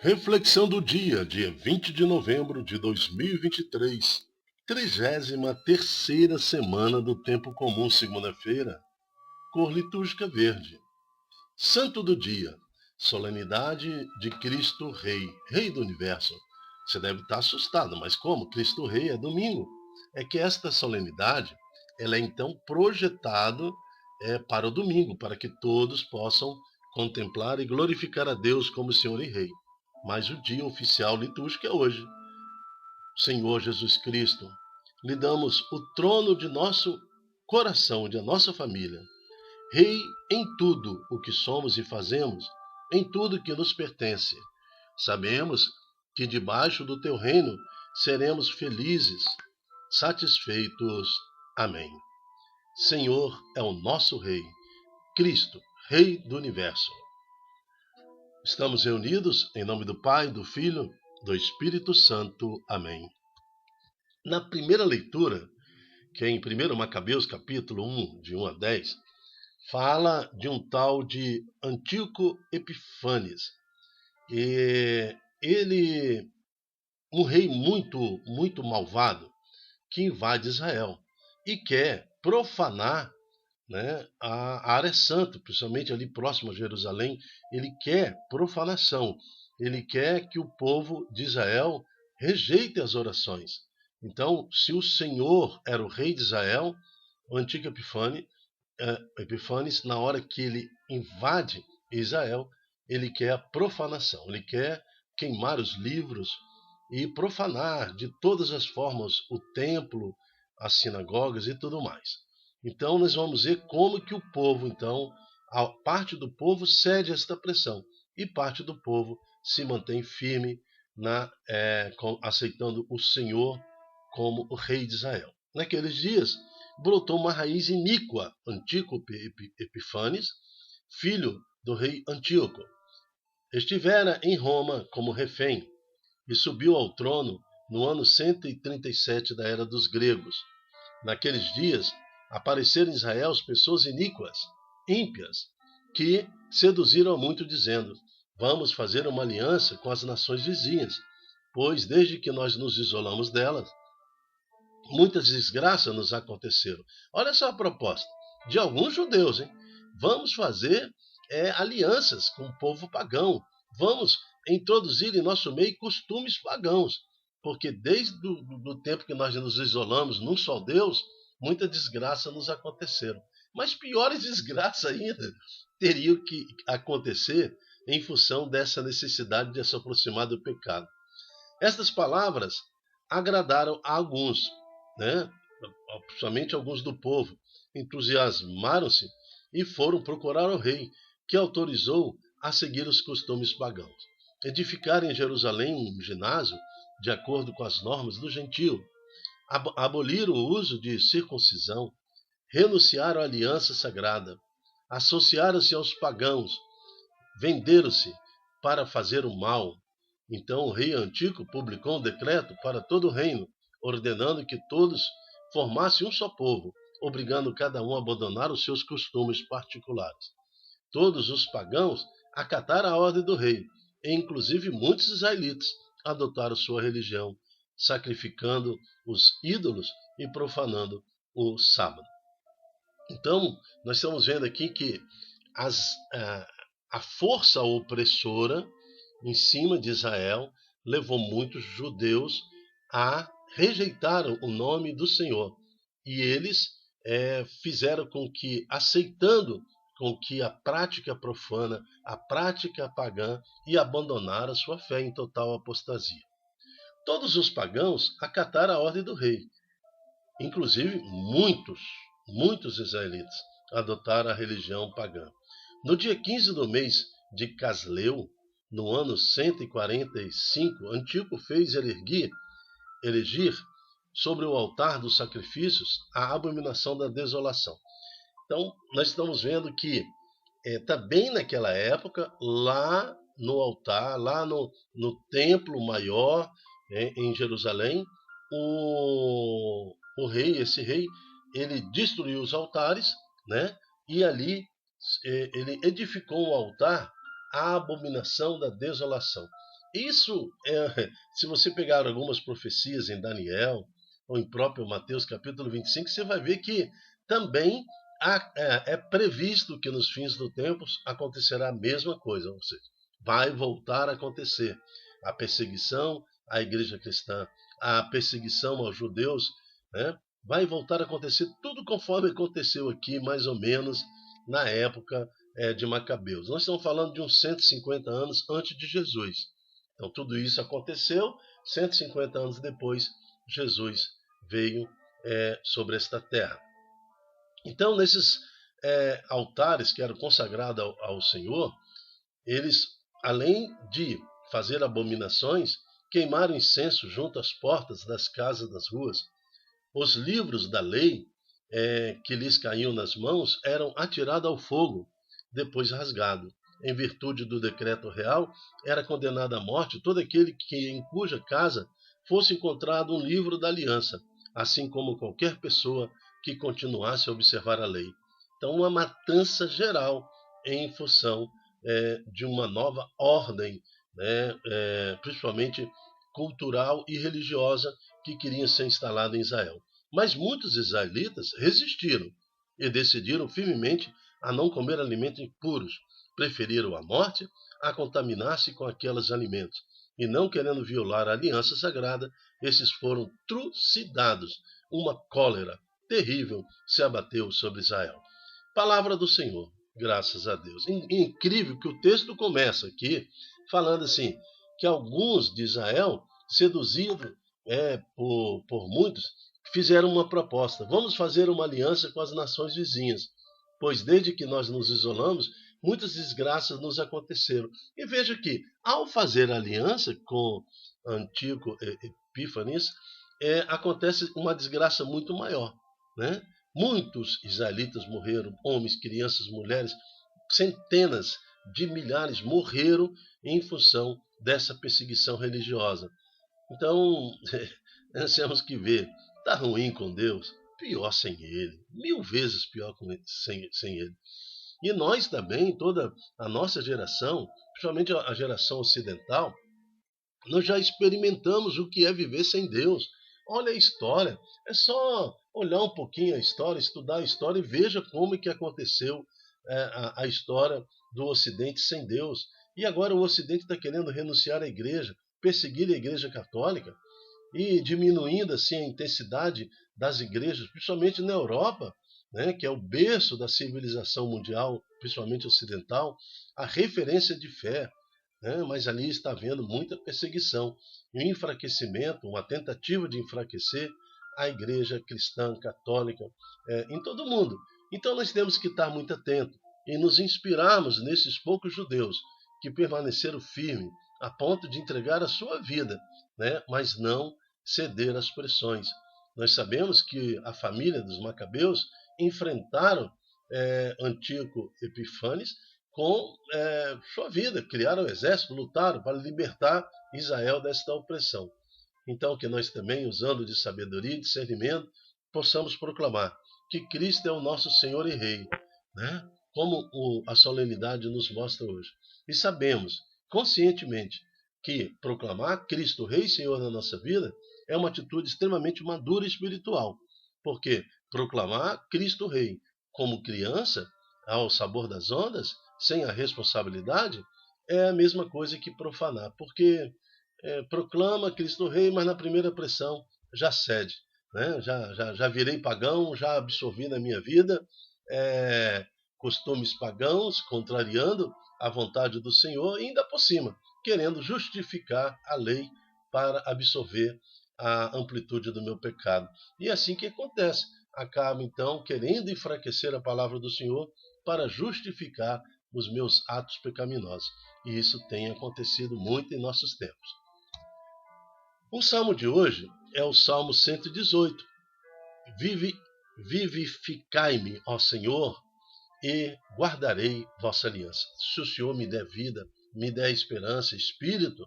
Reflexão do dia 20 de novembro de 2023, 33ª semana do Tempo Comum, segunda-feira, cor litúrgica verde. Santo do dia, solenidade de Cristo Rei, Rei do Universo. Você deve estar assustado, mas como? Cristo Rei é domingo. É que esta solenidade, ela é então projetado para o domingo, para que todos possam contemplar e glorificar a Deus como Senhor e Rei. Mas o dia oficial litúrgico é hoje. Senhor Jesus Cristo, lhe damos o trono de nosso coração, de nossa família. Rei em tudo o que somos e fazemos, em tudo que nos pertence. Sabemos que debaixo do teu reino seremos felizes, satisfeitos. Amém. Senhor é o nosso Rei, Cristo, Rei do Universo. Estamos reunidos em nome do Pai, do Filho, do Espírito Santo. Amém. Na primeira leitura, que é em 1 Macabeus, capítulo 1, de 1 a 10, fala de um tal de Antíoco Epifanes. E ele, um rei muito malvado, que invade Israel e quer profanar, né, a área santa, principalmente ali próximo a Jerusalém. Ele quer profanação, ele quer que o povo de Israel rejeite as orações. Então, se o Senhor era o rei de Israel, o Antíoco Epifanes, na hora que ele invade Israel, ele quer a profanação, ele quer queimar os livros e profanar de todas as formas o templo, as sinagogas e tudo mais. Então nós vamos ver como que o povo, então, a parte do povo cede a esta pressão e parte do povo se mantém firme aceitando o Senhor como o rei de Israel. Naqueles dias, brotou uma raiz iníqua, Antíoco Epifanes, filho do rei Antíoco. Estivera em Roma como refém e subiu ao trono no ano 137 da era dos gregos. Naqueles dias, apareceram em Israel pessoas iníquas, ímpias, que seduziram a muito, dizendo: vamos fazer uma aliança com as nações vizinhas, pois desde que nós nos isolamos delas, muitas desgraças nos aconteceram. Olha só a proposta de alguns judeus, hein? Vamos fazer alianças com o povo pagão. Vamos introduzir em nosso meio costumes pagãos. Porque desde o tempo que nós nos isolamos num só Deus, muita desgraça nos aconteceram. Mas piores desgraças ainda teriam que acontecer em função dessa necessidade de se aproximar do pecado. Estas palavras agradaram a alguns, né? Principalmente alguns do povo, entusiasmaram-se e foram procurar o rei, que autorizou a seguir os costumes pagãos. Edificaram em Jerusalém um ginásio de acordo com as normas do gentio, aboliram o uso de circuncisão, renunciaram à aliança sagrada, associaram-se aos pagãos, venderam-se para fazer o mal. Então o rei Antíoco publicou um decreto para todo o reino, ordenando que todos formassem um só povo, obrigando cada um a abandonar os seus costumes particulares. Todos os pagãos acataram a ordem do rei, e inclusive muitos israelitas adotaram sua religião, sacrificando os ídolos e profanando o sábado. Então, nós estamos vendo aqui que a força opressora em cima de Israel levou muitos judeus a rejeitar o nome do Senhor. E eles fizeram com que, aceitando com que a prática profana, a prática pagã, e abandonaram a sua fé em total apostasia. Todos os pagãos acataram a ordem do rei. Inclusive, muitos israelitas adotaram a religião pagã. No dia 15 do mês de Casleu, no ano 145, Antíoco fez elegir sobre o altar dos sacrifícios a abominação da desolação. Então, nós estamos vendo que também naquela época, lá no altar, lá no templo maior, em Jerusalém, esse rei, ele destruiu os altares, né? E ali ele edificou um altar à abominação da desolação. Isso, se você pegar algumas profecias em Daniel, ou em próprio Mateus capítulo 25, você vai ver que também é previsto que nos fins do tempo acontecerá a mesma coisa, ou seja, vai voltar a acontecer a perseguição à igreja cristã, a perseguição aos judeus, né? Vai voltar a acontecer tudo conforme aconteceu aqui, mais ou menos, na época de Macabeus. Nós estamos falando de uns 150 anos antes de Jesus. Então, tudo isso aconteceu, 150 anos depois, Jesus veio sobre esta terra. Então, nesses altares que eram consagrados ao Senhor, eles, além de fazer abominações, queimaram incenso junto às portas das casas das ruas. Os livros da lei que lhes caíam nas mãos eram atirados ao fogo, depois rasgados. Em virtude do decreto real, era condenado à morte todo aquele em cuja casa fosse encontrado um livro da aliança, assim como qualquer pessoa que continuasse a observar a lei. Então, uma matança geral em função de uma nova ordem, né, principalmente cultural e religiosa, que queria ser instalada em Israel. Mas muitos israelitas resistiram e decidiram firmemente a não comer alimentos impuros. Preferiram a morte a contaminar-se com aqueles alimentos. E não querendo violar a aliança sagrada, esses foram trucidados. Uma cólera terrível se abateu sobre Israel. Palavra do Senhor, graças a Deus. Incrível que o texto começa aqui falando assim, que alguns de Israel, seduzidos por muitos, fizeram uma proposta. Vamos fazer uma aliança com as nações vizinhas, pois desde que nós nos isolamos, muitas desgraças nos aconteceram. E veja que, ao fazer aliança com Antíoco Epífanes, acontece uma desgraça muito maior, né? Muitos israelitas morreram, homens, crianças, mulheres, centenas de milhares morreram em função dessa perseguição religiosa. Então, nós temos que ver, está ruim com Deus, pior sem Ele, 1000 vezes pior sem Ele. E nós também, toda a nossa geração, principalmente a geração ocidental, nós já experimentamos o que é viver sem Deus. Olha a história, é só olhar um pouquinho a história, estudar a história e veja como é que aconteceu a história do Ocidente sem Deus. E agora o Ocidente está querendo renunciar à igreja, perseguir a igreja católica e diminuindo assim a intensidade das igrejas, principalmente na Europa, né, que é o berço da civilização mundial, principalmente ocidental, a referência de fé. Mas ali está havendo muita perseguição e um enfraquecimento, uma tentativa de enfraquecer a igreja cristã, católica, em todo o mundo. Então nós temos que estar muito atentos e nos inspirarmos nesses poucos judeus que permaneceram firmes a ponto de entregar a sua vida, mas não ceder às pressões. Nós sabemos que a família dos Macabeus enfrentaram Antíoco Epífanes com sua vida, criaram um exército, lutaram para libertar Israel desta opressão. Então, que nós também, usando de sabedoria e discernimento, possamos proclamar que Cristo é o nosso Senhor e Rei, né? Como a solenidade nos mostra hoje. E sabemos, conscientemente, que proclamar Cristo Rei e Senhor na nossa vida é uma atitude extremamente madura e espiritual. Porque proclamar Cristo Rei como criança, ao sabor das ondas, sem a responsabilidade, é a mesma coisa que profanar. Porque proclama Cristo Rei, mas na primeira pressão já cede. Né? Já virei pagão, já absorvi na minha vida costumes pagãos, contrariando a vontade do Senhor e ainda por cima, querendo justificar a lei para absorver a amplitude do meu pecado. E é assim que acontece. Acaba então querendo enfraquecer a palavra do Senhor para justificar os meus atos pecaminosos. E isso tem acontecido muito em nossos tempos. O salmo de hoje é o Salmo 118. Vivificai-me, ó Senhor, e guardarei vossa aliança. Se o Senhor me der vida, me der esperança, espírito,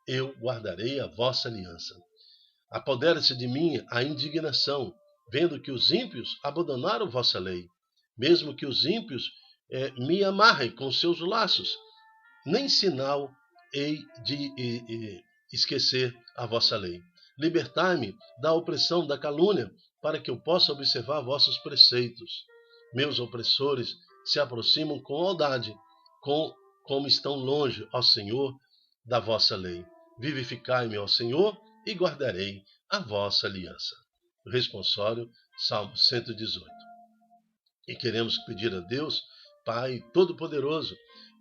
eu guardarei a vossa aliança. Apodera-se de mim a indignação, vendo que os ímpios abandonaram vossa lei, mesmo que os ímpios me amarrem com seus laços. Nem sinal hei de esquecer a vossa lei. Libertai-me da opressão, da calúnia, para que eu possa observar vossos preceitos. Meus opressores se aproximam com maldade, como estão longe, ó Senhor, da vossa lei. Vivificai-me, ó Senhor, e guardarei a vossa aliança. O responsório, Salmo 118. E queremos pedir a Deus, Pai Todo-Poderoso,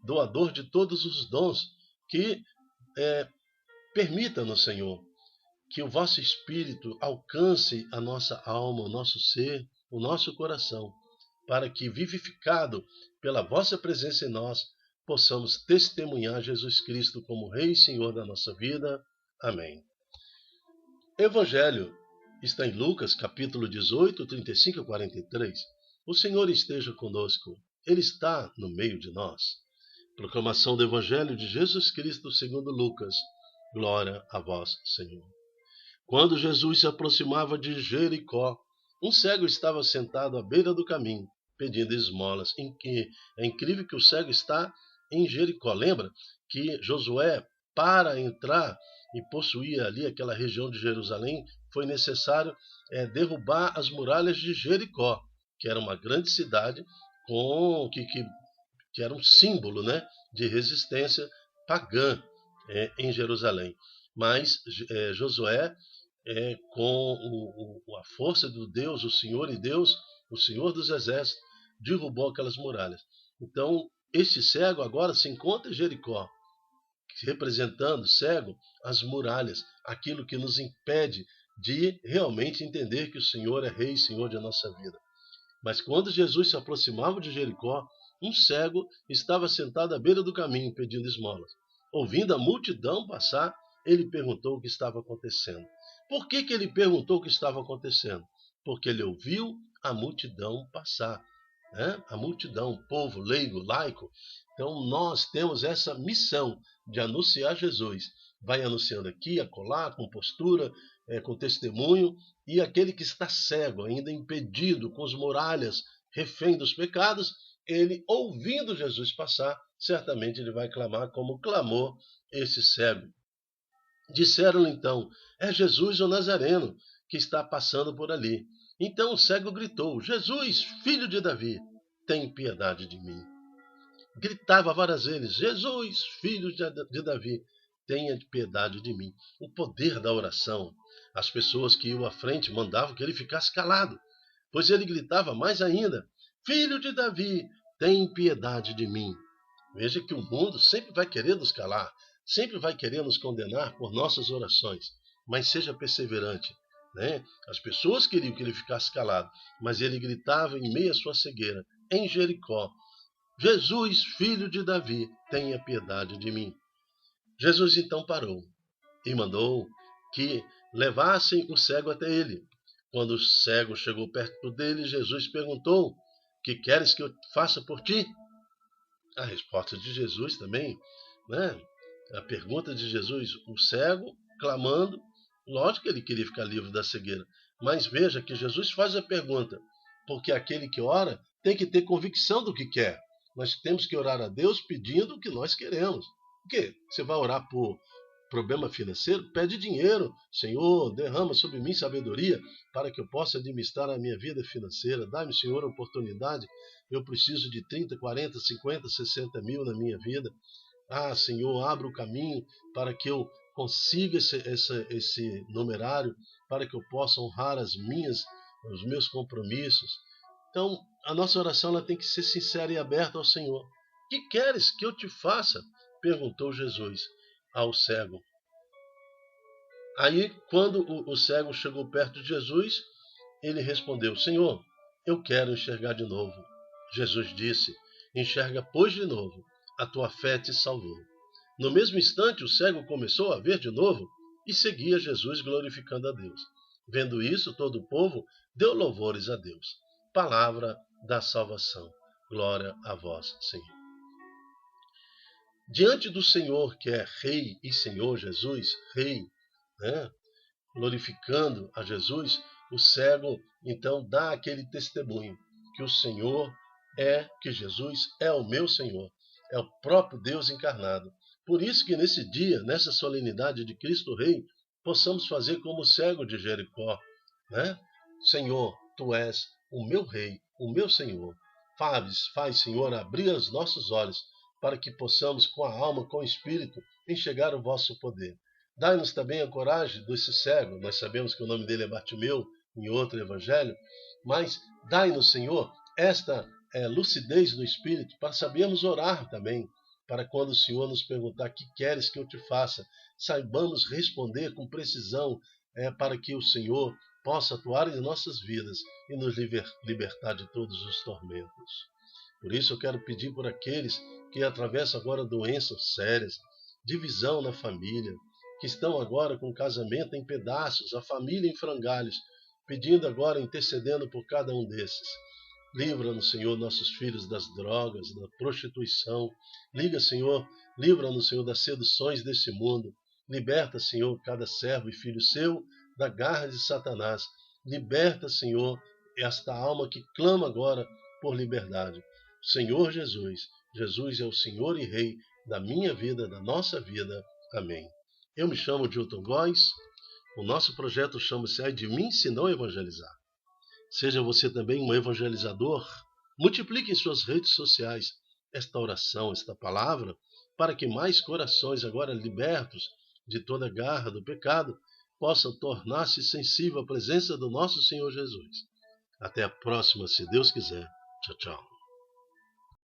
doador de todos os dons, que permita-nos, Senhor, que o vosso Espírito alcance a nossa alma, o nosso ser, o nosso coração, para que, vivificado pela vossa presença em nós, possamos testemunhar Jesus Cristo como Rei e Senhor da nossa vida. Amém. Evangelho está em Lucas, capítulo 18, 35 a 43. O Senhor esteja conosco. Ele está no meio de nós. Proclamação do Evangelho de Jesus Cristo segundo Lucas. Glória a vós, Senhor. Quando Jesus se aproximava de Jericó, um cego estava sentado à beira do caminho, pedindo esmolas. É incrível que o cego está em Jericó. Lembra que Josué, para entrar e possuir ali aquela região de Jerusalém, foi necessário derrubar as muralhas de Jericó, que era uma grande cidade que era um símbolo, né, de resistência pagã em Jerusalém. Mas Josué, com a força do Deus, o Senhor e Deus, o Senhor dos Exércitos, derrubou aquelas muralhas. Então, este cego agora se encontra em Jericó, representando, cego, as muralhas, aquilo que nos impede de realmente entender que o Senhor é Rei e Senhor de nossa vida. Mas quando Jesus se aproximava de Jericó, um cego estava sentado à beira do caminho pedindo esmolas. Ouvindo a multidão passar, ele perguntou o que estava acontecendo. Por que ele perguntou o que estava acontecendo? Porque ele ouviu a multidão passar. A multidão, o povo leigo, laico. Então nós temos essa missão de anunciar Jesus. Vai anunciando aqui, acolá, com postura, com testemunho. E aquele que está cego, ainda impedido, com as muralhas, refém dos pecados, ele, ouvindo Jesus passar, certamente ele vai clamar como clamou esse cego. Disseram-lhe então, é Jesus o Nazareno que está passando por ali. Então o cego gritou, Jesus, filho de Davi, tem piedade de mim. Gritava várias vezes, Jesus, filho de Davi, tenha piedade de mim. O poder da oração. As pessoas que iam à frente mandavam que ele ficasse calado, pois ele gritava mais ainda, filho de Davi, tem piedade de mim. Veja que o mundo sempre vai querer nos calar, sempre vai querer nos condenar por nossas orações, mas seja perseverante. As pessoas queriam que ele ficasse calado, mas ele gritava em meio à sua cegueira, em Jericó, Jesus, filho de Davi, tenha piedade de mim. Jesus então parou e mandou que levassem o cego até ele. Quando o cego chegou perto dele, Jesus perguntou, que queres que eu faça por ti? A resposta de Jesus também, a pergunta de Jesus, o cego clamando, lógico que ele queria ficar livre da cegueira, mas veja que Jesus faz a pergunta, porque aquele que ora tem que ter convicção do que quer. Nós temos que orar a Deus pedindo o que nós queremos. O quê? Você vai orar por problema financeiro? Pede dinheiro. Senhor, derrama sobre mim sabedoria para que eu possa administrar a minha vida financeira. Dá-me, Senhor, a oportunidade. Eu preciso de 30, 40, 50, 60 mil na minha vida. Senhor, abra o caminho para que eu consiga esse numerário, para que eu possa honrar os meus compromissos. Então, a nossa oração ela tem que ser sincera e aberta ao Senhor. Que queres que eu te faça? Perguntou Jesus ao cego. Aí, quando o cego chegou perto de Jesus, ele respondeu, Senhor, eu quero enxergar de novo. Jesus disse, enxerga, pois, de novo, a tua fé te salvou. No mesmo instante, o cego começou a ver de novo e seguia Jesus glorificando a Deus. Vendo isso, todo o povo deu louvores a Deus. Palavra da salvação. Glória a vós, Senhor. Diante do Senhor, que é Rei e Senhor Jesus, Rei, glorificando a Jesus, o cego, então, dá aquele testemunho que o Senhor que Jesus é o meu Senhor. é o próprio Deus encarnado. Por isso que nesse dia, nessa solenidade de Cristo Rei, possamos fazer como o cego de Jericó, né? Senhor, Tu és o meu Rei, o meu Senhor. Faz, Senhor, abrir os nossos olhos para que possamos, com a alma, com o espírito, enxergar o vosso poder. Dai-nos também a coragem desse cego. Nós sabemos que o nome dele é Bartimeu, em outro evangelho, mas dai-nos, Senhor, esta lucidez no espírito para sabermos orar também, para quando o Senhor nos perguntar: que queres que eu te faça, saibamos responder com precisão, para que o Senhor possa atuar em nossas vidas e nos libertar de todos os tormentos. Por isso eu quero pedir por aqueles que atravessam agora doenças sérias, divisão na família, que estão agora com o casamento em pedaços, a família em frangalhos, pedindo agora, intercedendo por cada um desses. Livra-nos, Senhor, nossos filhos das drogas, da prostituição. Livra-nos, Senhor, das seduções desse mundo. Liberta, Senhor, cada servo e filho seu da garra de Satanás. Liberta, Senhor, esta alma que clama agora por liberdade. Senhor Jesus, Jesus é o Senhor e Rei da minha vida, da nossa vida. Amém. Eu me chamo Dilton Góes. O nosso projeto chama-se Ai de Mim, Se Não Evangelizar. Seja você também um evangelizador. Multiplique em suas redes sociais esta oração, esta palavra, para que mais corações agora libertos de toda a garra do pecado possam tornar-se sensíveis à presença do nosso Senhor Jesus. Até a próxima, se Deus quiser. Tchau, tchau.